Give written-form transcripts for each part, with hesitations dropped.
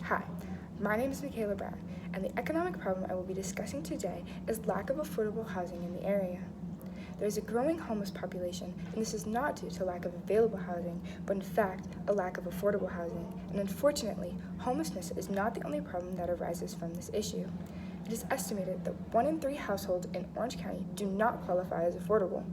Hi, my name is Michaela Brown, and the economic problem I will be discussing today is lack of affordable housing in the area. There is a growing homeless population, and this is not due to lack of available housing, but in fact, a lack of affordable housing. And unfortunately, homelessness is not the only problem that arises from this issue. It is estimated that 1 in 3 households in Orange County do not qualify as affordable.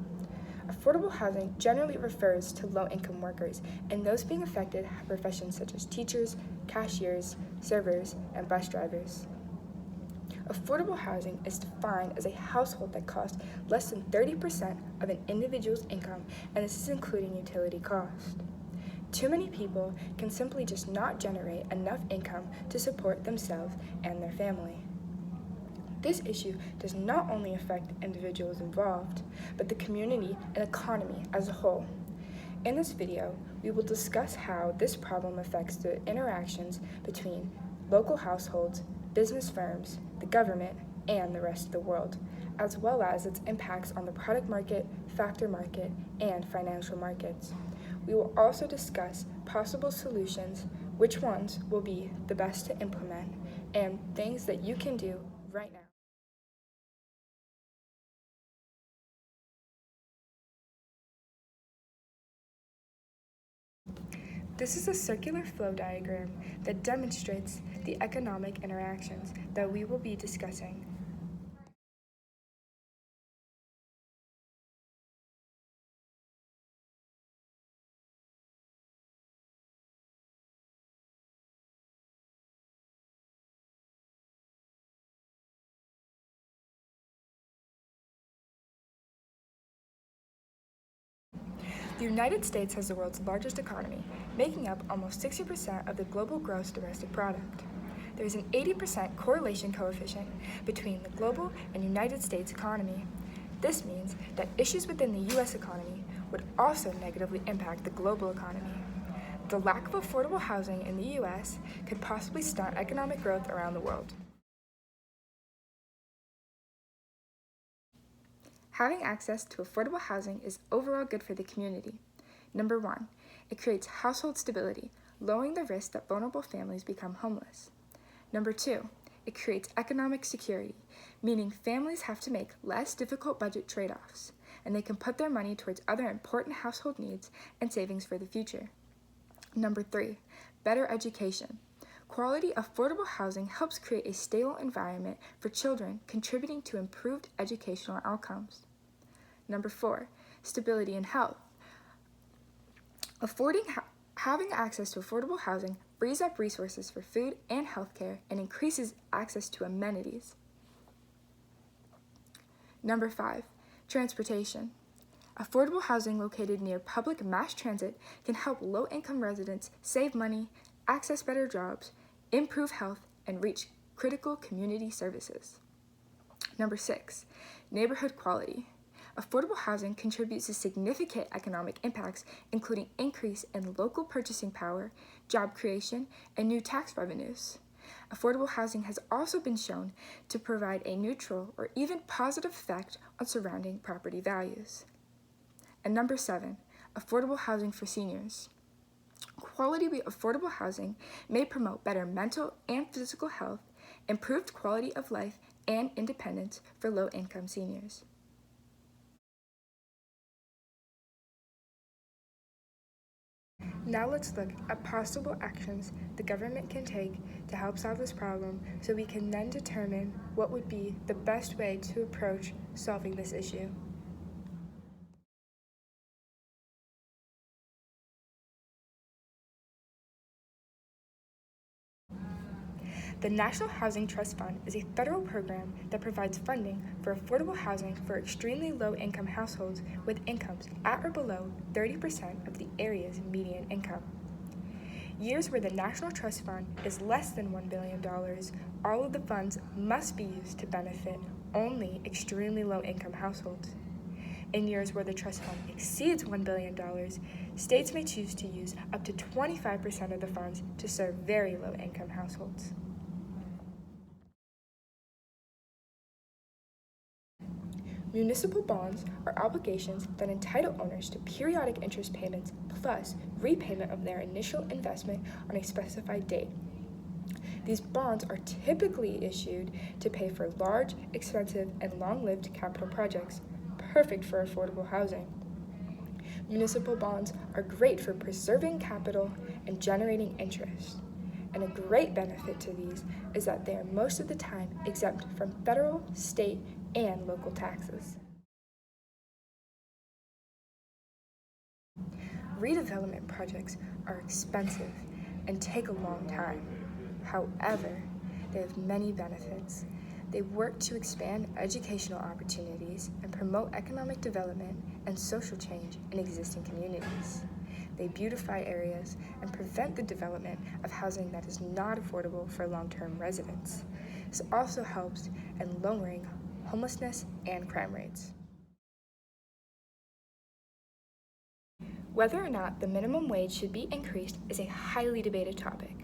Affordable housing generally refers to low-income workers, and those being affected have professions such as teachers, cashiers, servers, and bus drivers. Affordable housing is defined as a household that costs less than 30% of an individual's income, and this is including utility cost. Too many people can simply just not generate enough income to support themselves and their family. This issue does not only affect individuals involved, but the community and economy as a whole. In this video, we will discuss how this problem affects the interactions between local households, business firms, the government, and the rest of the world, as well as its impacts on the product market, factor market, and financial markets. We will also discuss possible solutions, which ones will be the best to implement, and things that you can do right now. This is a circular flow diagram that demonstrates the economic interactions that we will be discussing. The United States has the world's largest economy, making up almost 60% of the global gross domestic product. There is an 80% correlation coefficient between the global and United States economy. This means that issues within the U.S. economy would also negatively impact the global economy. The lack of affordable housing in the U.S. could possibly stunt economic growth around the world. Having access to affordable housing is overall good for the community. Number 1, it creates household stability, lowering the risk that vulnerable families become homeless. Number 2, it creates economic security, meaning families have to make less difficult budget trade-offs, and they can put their money towards other important household needs and savings for the future. Number 3, better education. Quality, affordable housing helps create a stable environment for children, contributing to improved educational outcomes. Number 4, stability and health. Having access to affordable housing frees up resources for food and healthcare and increases access to amenities. Number 5, transportation. Affordable housing located near public mass transit can help low-income residents save money, access better jobs, improve health, and reach critical community services. Number 6, neighborhood quality. Affordable housing contributes to significant economic impacts, including increase in local purchasing power, job creation, and new tax revenues. Affordable housing has also been shown to provide a neutral or even positive effect on surrounding property values. And number 7, affordable housing for seniors. Quality affordable housing may promote better mental and physical health, improved quality of life, and independence for low-income seniors. Now let's look at possible actions the government can take to help solve this problem so we can then determine what would be the best way to approach solving this issue. The National Housing Trust Fund is a federal program that provides funding for affordable housing for extremely low-income households with incomes at or below 30% of the area's median income. Years where the National Trust Fund is less than $1 billion, all of the funds must be used to benefit only extremely low-income households. In years where the trust fund exceeds $1 billion, states may choose to use up to 25% of the funds to serve very low-income households. Municipal bonds are obligations that entitle owners to periodic interest payments plus repayment of their initial investment on a specified date. These bonds are typically issued to pay for large, expensive, and long-lived capital projects, perfect for affordable housing. Municipal bonds are great for preserving capital and generating interest. And a great benefit to these is that they are most of the time exempt from federal, state, and local taxes. Redevelopment projects are expensive and take a long time. However, they have many benefits. They work to expand educational opportunities and promote economic development and social change in existing communities. They beautify areas and prevent the development of housing that is not affordable for long-term residents. This also helps in lowering homelessness and crime rates. Whether or not the minimum wage should be increased is a highly debated topic.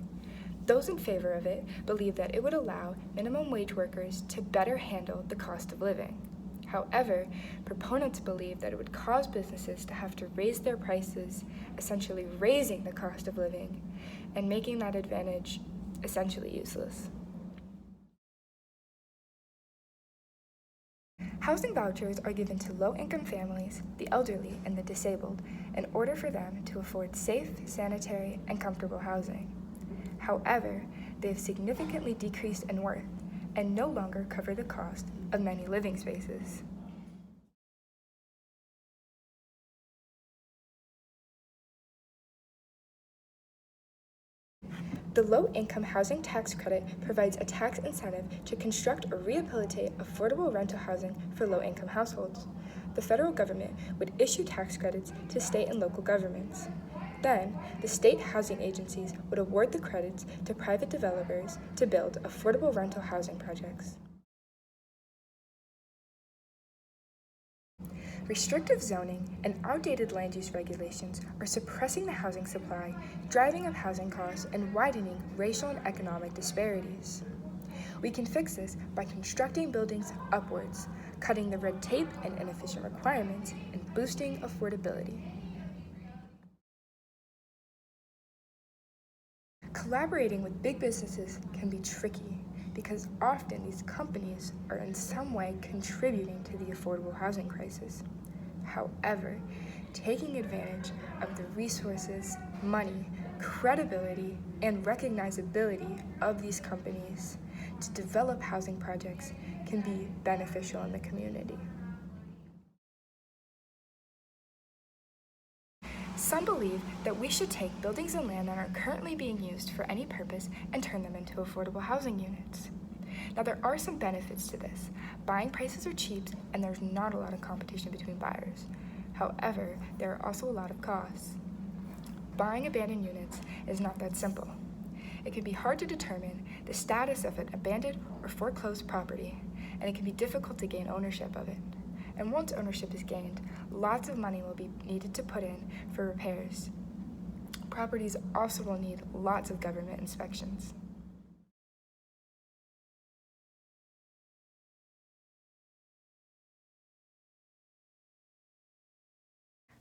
Those in favor of it believe that it would allow minimum wage workers to better handle the cost of living. However, proponents believe that it would cause businesses to have to raise their prices, essentially raising the cost of living, and making that advantage essentially useless. Housing vouchers are given to low-income families, the elderly, and the disabled in order for them to afford safe, sanitary, and comfortable housing. However, they have significantly decreased in worth and no longer cover the cost of many living spaces. The Low-Income Housing Tax Credit provides a tax incentive to construct or rehabilitate affordable rental housing for low-income households. The federal government would issue tax credits to state and local governments. Then, the state housing agencies would award the credits to private developers to build affordable rental housing projects. Restrictive zoning and outdated land use regulations are suppressing the housing supply, driving up housing costs, and widening racial and economic disparities. We can fix this by constructing buildings upwards, cutting the red tape and inefficient requirements, and boosting affordability. Collaborating with big businesses can be tricky because often these companies are in some way contributing to the affordable housing crisis. However, taking advantage of the resources, money, credibility, and recognizability of these companies to develop housing projects can be beneficial in the community. Some believe that we should take buildings and land that are currently being used for any purpose and turn them into affordable housing units. Now, there are some benefits to this. Buying prices are cheap and there's not a lot of competition between buyers. However, there are also a lot of costs. Buying abandoned units is not that simple. It can be hard to determine the status of an abandoned or foreclosed property, and it can be difficult to gain ownership of it. And once ownership is gained, lots of money will be needed to put in for repairs. Properties also will need lots of government inspections.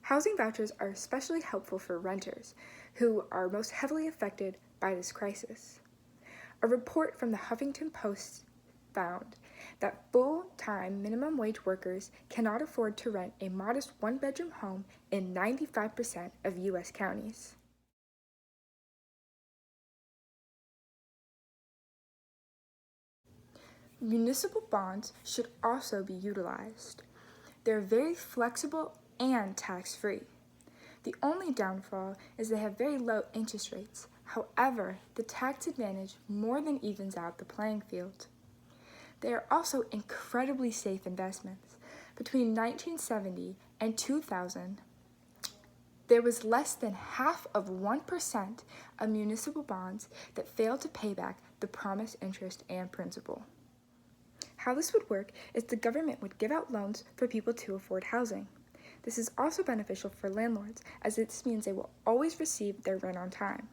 Housing vouchers are especially helpful for renters, who are most heavily affected by this crisis. A report from the Huffington Post found that full-time minimum wage workers cannot afford to rent a modest one-bedroom home in 95% of U.S. counties. Municipal bonds should also be utilized. They're very flexible and tax-free. The only downfall is they have very low interest rates. However, the tax advantage more than evens out the playing field. They are also incredibly safe investments. Between 1970 and 2000, there was less than half of 1% of municipal bonds that failed to pay back the promised interest and principal. How this would work is the government would give out loans for people to afford housing. This is also beneficial for landlords, as this means they will always receive their rent on time.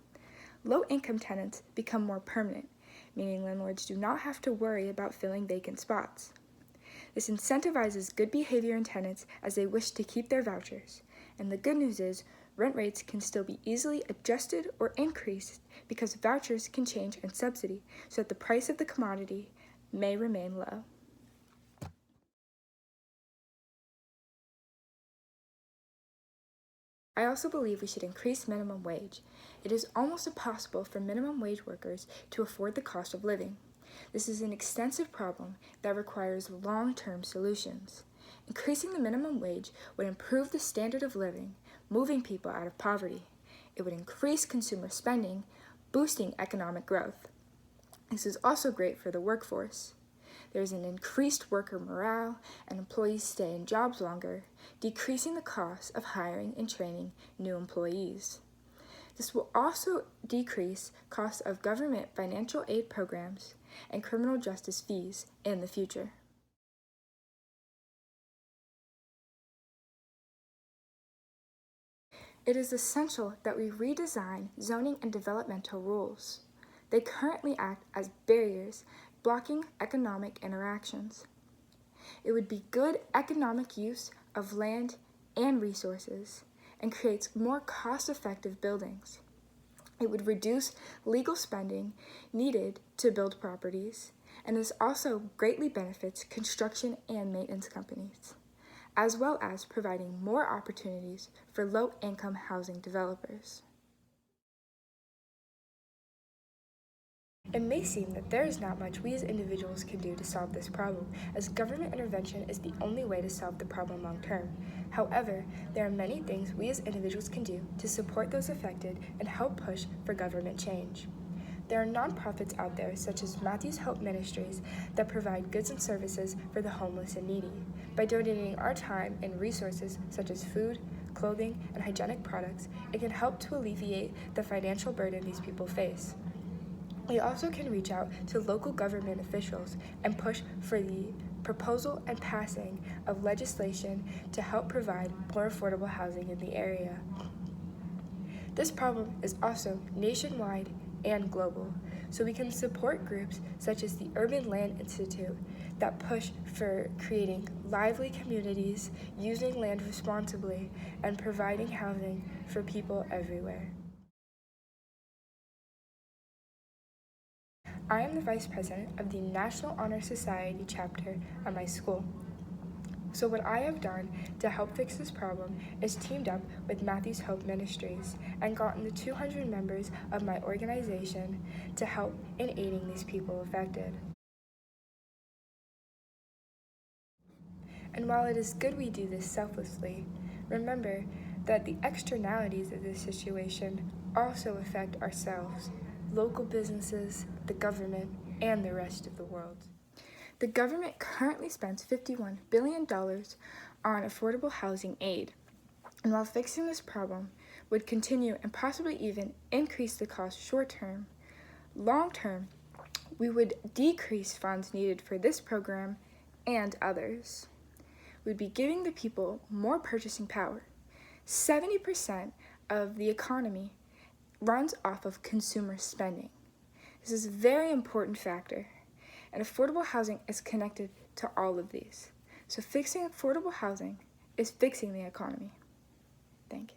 Low-income tenants become more permanent, meaning landlords do not have to worry about filling vacant spots. This incentivizes good behavior in tenants as they wish to keep their vouchers. And the good news is, rent rates can still be easily adjusted or increased because vouchers can change in subsidy so that the price of the commodity may remain low. I also believe we should increase minimum wage. It is almost impossible for minimum wage workers to afford the cost of living. This is an extensive problem that requires long-term solutions. Increasing the minimum wage would improve the standard of living, moving people out of poverty. It would increase consumer spending, boosting economic growth. This is also great for the workforce. There's an increased worker morale, and employees stay in jobs longer, decreasing the cost of hiring and training new employees. This will also decrease costs of government financial aid programs and criminal justice fees in the future. It is essential that we redesign zoning and developmental rules. They currently act as barriers blocking economic interactions. It would be good economic use of land and resources and creates more cost-effective buildings. It would reduce legal spending needed to build properties, and this also greatly benefits construction and maintenance companies, as well as providing more opportunities for low-income housing developers. It may seem that there is not much we as individuals can do to solve this problem, as government intervention is the only way to solve the problem long term. However, there are many things we as individuals can do to support those affected and help push for government change. There are nonprofits out there such as Matthew's Hope Ministries that provide goods and services for the homeless and needy. By donating our time and resources such as food, clothing, and hygienic products, it can help to alleviate the financial burden these people face. We also can reach out to local government officials and push for the proposal and passing of legislation to help provide more affordable housing in the area. This problem is also nationwide and global, so we can support groups such as the Urban Land Institute that push for creating lively communities, using land responsibly, and providing housing for people everywhere. I am the Vice President of the National Honor Society chapter at my school. So what I have done to help fix this problem is teamed up with Matthew's Hope Ministries and gotten the 200 members of my organization to help in aiding these people affected. And while it is good we do this selflessly, remember that the externalities of this situation also affect ourselves, local businesses, the government, and the rest of the world. The government currently spends $51 billion on affordable housing aid, and while fixing this problem would continue and possibly even increase the cost short-term, long-term, we would decrease funds needed for this program and others. We'd be giving the people more purchasing power. 70% of the economy runs off of consumer spending. This is a very important factor, and affordable housing is connected to all of these. So fixing affordable housing is fixing the economy. Thank you.